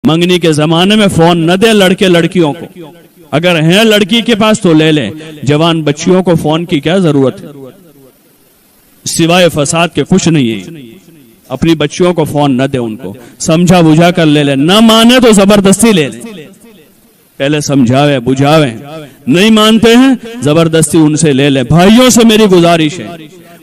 منگنی کے زمانے میں فون نہ دیں لڑکے لڑکیوں کو، اگر ہیں لڑکی کے پاس تو لے لیں، جوان بچیوں کو فون کی کیا ضرورت ہے؟ سوائے فساد کے کچھ نہیں ہے۔ اپنی بچیوں کو فون نہ دیں، ان کو سمجھا بجھا کر لے لیں، نہ مانے تو زبردستی لے لیں، پہلے سمجھاویں بجھاویں، نہیں مانتے ہیں زبردستی ان سے لے لیں۔ بھائیوں سے میری گزارش ہے،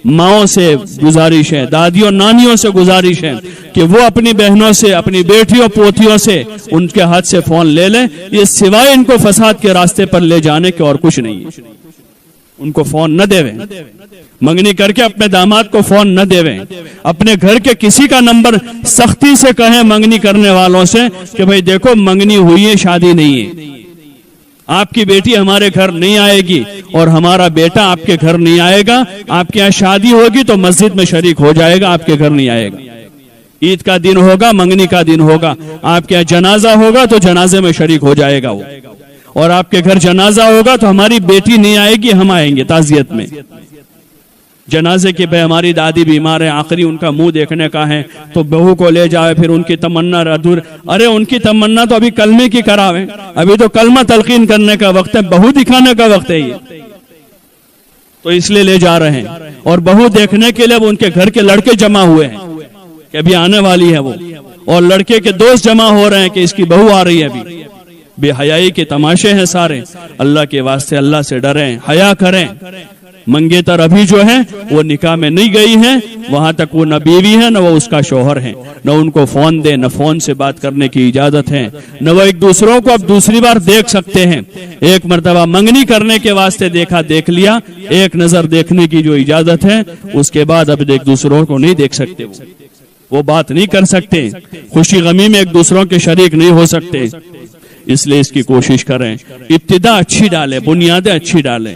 ماؤں سے گزارش ہے، دادیوں نانیوں سے گزارش ہے کہ وہ اپنی بہنوں سے، اپنی بیٹیوں پوتیوں سے ان کے ہاتھ سے فون لے لیں، یہ سوائے ان کو فساد کے راستے پر لے جانے کے اور کچھ نہیں ہے۔ ان کو فون نہ دیویں، منگنی کر کے اپنے داماد کو فون نہ دیویں، اپنے گھر کے کسی کا نمبر سختی سے کہیں منگنی کرنے والوں سے کہ بھئی دیکھو منگنی ہوئی ہے، شادی نہیں ہے، آپ کی بیٹی ہمارے گھر نہیں آئے گی اور ہمارا بیٹا آپ کے گھر نہیں آئے گا، آپ کے یہاں شادی ہوگی تو مسجد میں شریک ہو جائے گا، آپ کے گھر نہیں آئے گا، عید کا دن ہوگا، منگنی کا دن ہوگا، آپ کے یہاں جنازہ ہوگا تو جنازے میں شریک ہو جائے گا وہ، اور آپ کے گھر جنازہ ہوگا تو ہماری بیٹی نہیں آئے گی، ہم آئیں گے تعزیت میں۔ جنازے کے پہ ہماری دادی بیمار ہے، آخری ان کا منہ دیکھنے کا ہے تو بہو کو لے جائے، پھر ان کی تمنا ادھور، ارے ان کی تمنا تو ابھی کلمے کی کراویں، ابھی تو کلمہ تلقین کرنے کا وقت ہے، بہو دکھانے کا وقت ہے یہ، تو اس لیے لے جا رہے ہیں۔ اور بہو دیکھنے کے لیے وہ ان کے گھر کے لڑکے جمع ہوئے ہیں کہ ابھی آنے والی ہے وہ، اور لڑکے کے دوست جمع ہو رہے ہیں کہ اس کی بہو آ رہی ہے ابھی۔ بے حیائی کے تماشے ہیں سارے، اللہ کے واسطے اللہ سے ڈریں، حیا کریں۔ منگیتر ابھی جو ہے وہ نکاح میں نہیں گئی ہے، وہاں تک وہ نہ بیوی ہے نہ وہ اس کا شوہر ہے، نہ ان کو فون دے، نہ فون سے بات کرنے کی اجازت ہے، نہ وہ ایک دوسروں کو اب دوسری بار دیکھ سکتے ہیں۔ ایک مرتبہ منگنی کرنے کے واسطے دیکھا، دیکھ لیا، ایک نظر دیکھنے کی جو اجازت ہے، اس کے بعد اب ایک دوسروں کو نہیں دیکھ سکتے، وہ بات نہیں کر سکتے، خوشی غمی میں ایک دوسروں کے شریک نہیں ہو سکتے۔ اس لیے اس کی کوشش کریں، ابتدا اچھی ڈالیں، بنیادیں اچھی ڈالیں۔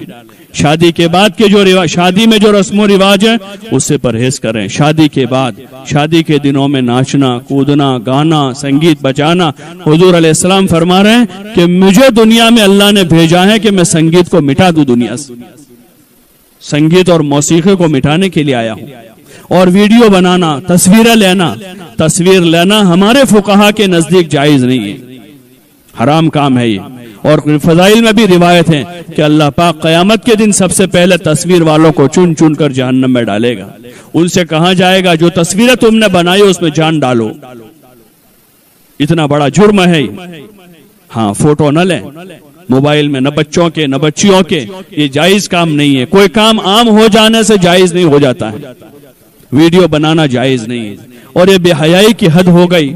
شادی کے بعد کے جو شادی میں جو رسم و رواج ہے اس سے پرہیز کریں۔ شادی کے بعد، شادی کے دنوں میں ناچنا، کودنا، گانا، سنگیت بجانا، حضور علیہ السلام فرما رہے ہیں کہ مجھے دنیا میں اللہ نے بھیجا ہے کہ میں سنگیت کو مٹا دوں دنیا سے، سنگیت اور موسیقی کو مٹانے کے لیے آیا ہوں۔ اور ویڈیو بنانا، تصویر لینا ہمارے فقہا کے نزدیک جائز نہیں ہے، حرام کام ہے یہ۔ اور فضائل میں بھی روایت ہے کہ اللہ پاک قیامت کے دن سب سے پہلے تصویر والوں کو چن چن کر جہنم میں ڈالے گا، ان سے کہا جائے گا جو تصویریں تم نے بنائی اس میں جان ڈالو، اتنا بڑا جرم ہے۔ ہاں، فوٹو نہ لیں موبائل میں، نہ بچوں کے نہ بچیوں کے، یہ جائز کام نہیں ہے۔ کوئی کام عام ہو جانے سے جائز نہیں ہو جاتا ہے، ویڈیو بنانا جائز نہیں ہے۔ اور یہ بے حیائی کی حد ہو گئی،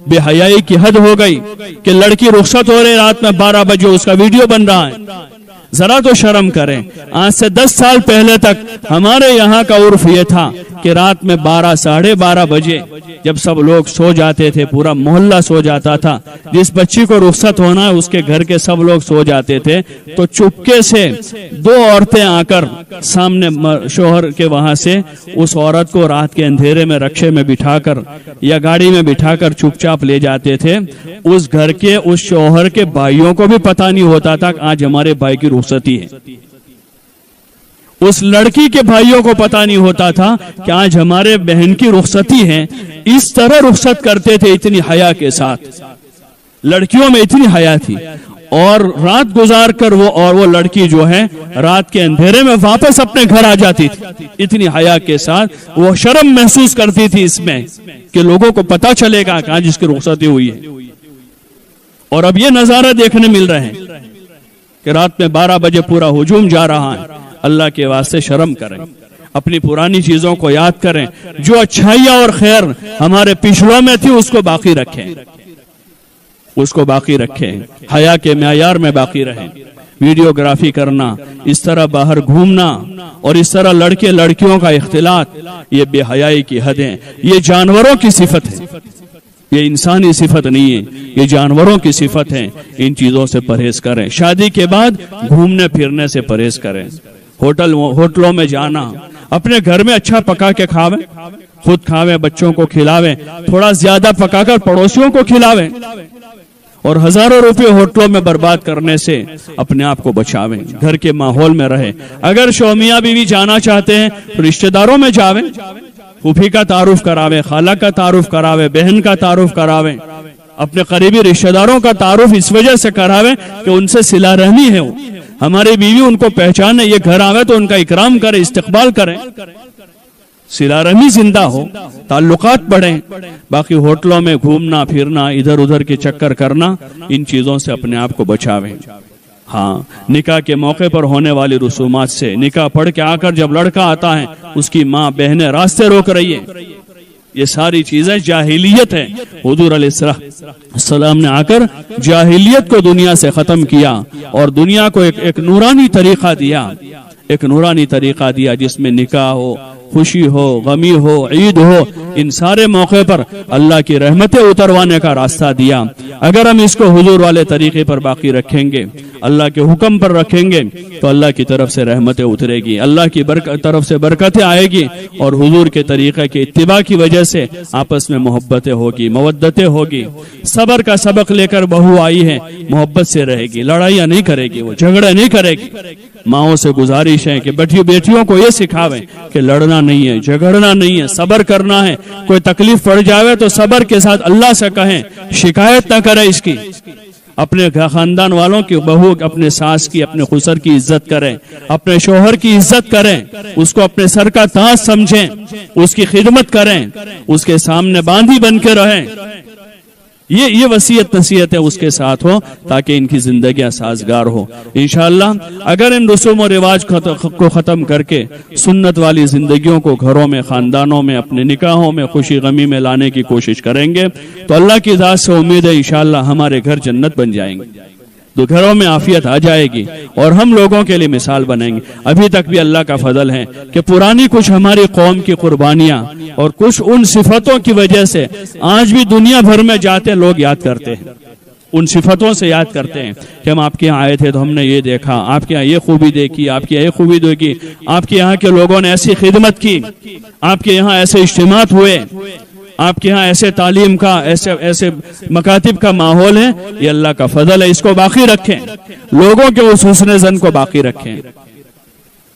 بے حیائی کی حد ہو گئی کہ لڑکی رخصت ہو رہی رات میں 12 بجے اس کا ویڈیو بن رہا ہے، ذرا تو شرم کریں۔ آج سے 10 سال پہلے تک ہمارے یہاں کا عرف یہ تھا کہ رات میں 12 ساڑھے 12 بجے جب سب لوگ سو جاتے تھے، پورا محلہ سو جاتا تھا، جس بچی کو رخصت ہونا ہے اس کے گھر کے سب لوگ سو جاتے تھے، تو چپکے سے 2 عورتیں آ کر سامنے شوہر کے وہاں سے اس عورت کو رات کے اندھیرے میں رکشے میں بٹھا کر یا گاڑی میں بٹھا کر چپ چاپ لے جاتے تھے۔ اس گھر کے اس شوہر کے بھائیوں کو بھی پتہ نہیں ہوتا تھا کہ آج ہمارے بھائی کی رخصتی ہے، اس لڑکی کے بھائیوں کو پتہ نہیں ہوتا تھا کہ آج ہمارے بہن کی رخصتی ہے۔ اس طرح رخصت کرتے تھے، اتنی حیا کے ساتھ، لڑکیوں میں اتنی حیا تھی۔ اور رات گزار کر وہ لڑکی جو ہے رات کے اندھیرے میں واپس اپنے گھر آ جاتی تھی، اتنی حیا کے ساتھ وہ شرم محسوس کرتی تھی اس میں کہ لوگوں کو پتہ چلے گا کہ آج اس کی رخصتی ہوئی ہے۔ اور اب یہ نظارہ دیکھنے مل رہے ہیں کہ رات میں 12 بجے پورا ہجوم جا رہا ہے۔ اللہ کے واسطے شرم کریں، اپنی پرانی چیزوں کو یاد کریں، جو اچھائیاں اور خیر ہمارے پچھڑوں میں تھی اس کو باقی رکھیں، اس کو باقی رکھیں، حیا کے معیار میں باقی رہیں۔ ویڈیوگرافی کرنا، اس طرح باہر گھومنا اور اس طرح لڑکے لڑکیوں کا اختلاط، یہ بے حیائی کی حدیں، یہ جانوروں کی صفت ہے، یہ انسانی صفت نہیں ہے، یہ جانوروں کی صفت ہے۔ ان چیزوں سے پرہیز کریں۔ شادی کے بعد گھومنے پھرنے سے پرہیز کریں، ہوٹلوں میں جانا، اپنے گھر میں اچھا پکا کے کھاویں، خود کھاویں، بچوں کو کھلاویں، تھوڑا زیادہ پکا کر پڑوسیوں کو کھلاویں، اور ہزاروں روپے ہوٹلوں میں برباد کرنے سے اپنے آپ کو بچاویں، گھر کے ماحول میں رہیں۔ اگر شومیاں بیوی جانا چاہتے ہیں تو رشتہ داروں میں جاویں، پھوپھی کا تعارف کراویں، خالہ کا تعارف کراویں، بہن کا تعارف کراویں، اپنے قریبی رشتہ داروں کا تعارف اس وجہ سے کراویں کہ ان سے صلہ رحمی ہے. ہماری بیوی ان کو پہچانے, یہ گھر آوے تو ان کا اکرام کرے, استقبال کریں, صلہ رحمی زندہ ہو, تعلقات بڑھیں. باقی ہوٹلوں میں گھومنا پھرنا, ادھر ادھر کے چکر کرنا, ان چیزوں سے اپنے آپ کو بچاویں. ہاں, نکاح کے موقع پر ہونے والی رسومات سے, نکاح پڑھ کے آ کر جب لڑکا آتا ہے اس کی ماں بہنیں راستے روک رہی ہے, یہ ساری چیزیں جاہلیت ہے. حضور علیہ السلام نے آ کر جاہلیت کو دنیا سے ختم کیا اور دنیا کو ایک نورانی طریقہ دیا, ایک نورانی طریقہ دیا جس میں نکاح ہو, خوشی ہو, غمی ہو, عید ہو, ان سارے موقع پر اللہ کی رحمتیں اتروانے کا راستہ دیا. اگر ہم اس کو حضور والے طریقے پر باقی رکھیں گے, اللہ کے حکم پر رکھیں گے, تو اللہ کی طرف سے رحمتیں اترے گی, اللہ کی طرف سے برکتیں آئے گی, اور حضور کے طریقے کے اتباع کی وجہ سے آپس میں محبتیں ہوگی, مودتیں ہوگی. صبر کا سبق لے کر بہو آئی ہے, محبت سے رہے گی, لڑائیاں نہیں کرے گی, وہ جھگڑے نہیں کرے گی. ماؤں سے گزارش ہے کہ بیٹیوں کو یہ سکھاویں کہ لڑنا نہیں ہے, جھگڑنا نہیں ہے, صبر کرنا ہے. کوئی تکلیف پڑ جاوے تو صبر کے ساتھ اللہ سے کہیں, شکایت نہ کرے اس کی. اپنے خاندان والوں کی بہو, اپنے ساس کی, اپنے خسر کی عزت کریں, اپنے شوہر کی عزت کریں, اس کو اپنے سر کا تاج سمجھیں, اس کی خدمت کریں, اس کے سامنے باندھی بن کے رہیں. یہ وصیت نصیحت ہے اس کے ساتھ ہو تاکہ ان کی زندگیاں سازگار ہو. انشاءاللہ اگر ان رسوم و رواج کو ختم کر کے سنت والی زندگیوں کو گھروں میں, خاندانوں میں, اپنے نکاحوں میں, خوشی غمی میں لانے کی کوشش کریں گے تو اللہ کی ذات سے امید ہے انشاءاللہ ہمارے گھر جنت بن جائیں گے, تو گھروں میں عافیت آ جائے گی اور ہم لوگوں کے لیے مثال بنیں گے. ابھی تک بھی اللہ کا فضل ہے کہ پرانی کچھ ہماری قوم کی قربانیاں اور کچھ ان صفتوں کی وجہ سے آج بھی دنیا بھر میں جاتے لوگ یاد کرتے ہیں, ان صفتوں سے یاد کرتے ہیں کہ ہم آپ کے یہاں آئے تھے تو ہم نے یہ دیکھا, آپ کے یہاں یہ خوبی دیکھی, آپ کے یہاں یہ خوبی دیکھی, آپ کے یہاں کے لوگوں نے ایسی خدمت کی, آپ کے یہاں ایسے اجتماعات ہوئے, آپ کے ہاں ایسے تعلیم کا, ایسے مکاتب کا ماحول ہے. یہ اللہ کا فضل ہے, اس کو باقی رکھیں, لوگوں کے اس حسن زن کو باقی رکھیں.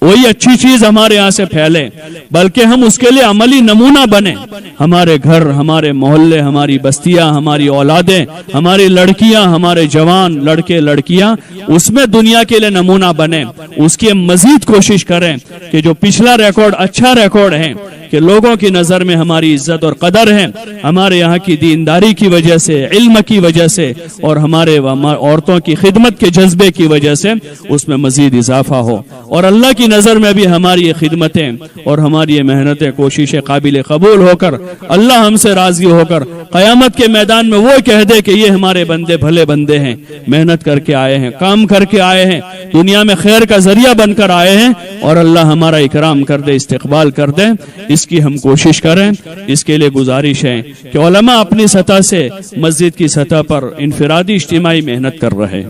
وہی اچھی چیز ہمارے یہاں سے پھیلے, بلکہ ہم اس کے لیے عملی نمونہ بنیں. ہمارے گھر, ہمارے محلے, ہماری بستیاں, ہماری اولادیں, ہماری لڑکیاں, ہمارے جوان لڑکے لڑکیاں اس میں دنیا کے لیے نمونہ بنیں. اس کی مزید کوشش کریں کہ جو پچھلا ریکارڈ اچھا ریکارڈ ہے, کہ لوگوں کی نظر میں ہماری عزت اور قدر ہے, ہمارے یہاں کی دینداری کی وجہ سے, علم کی وجہ سے, اور ہمارے عورتوں کی خدمت کے جذبے کی وجہ سے اس میں مزید اضافہ ہو. اور اللہ کی نظر میں بھی ہماری یہ خدمتیں اور ہماری یہ محنتیں, کوششیں قابل قبول ہو کر اللہ ہم سے راضی ہو کر قیامت کے میدان میں وہ کہہ دے کہ یہ ہمارے بندے بھلے بندے ہیں, محنت کر کے آئے ہیں, کام کر کے آئے ہیں, دنیا میں خیر کا ذریعہ بن کر آئے ہیں, اور اللہ ہمارا اکرام کر دے, استقبال کر دے. اس کی ہم کوشش کریں. اس کے لیے گزارش ہے کہ علماء اپنی سطح سے مسجد کی سطح پر انفرادی اجتماعی محنت کر رہے ہیں,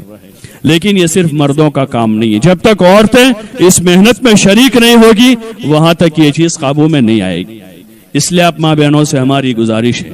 لیکن یہ صرف مردوں کا کام نہیں ہے. جب تک عورتیں اس محنت میں شریک نہیں ہوگی وہاں تک یہ چیز قابو میں نہیں آئے گی. اس لیے آپ ماں بہنوں سے ہماری گزارش ہے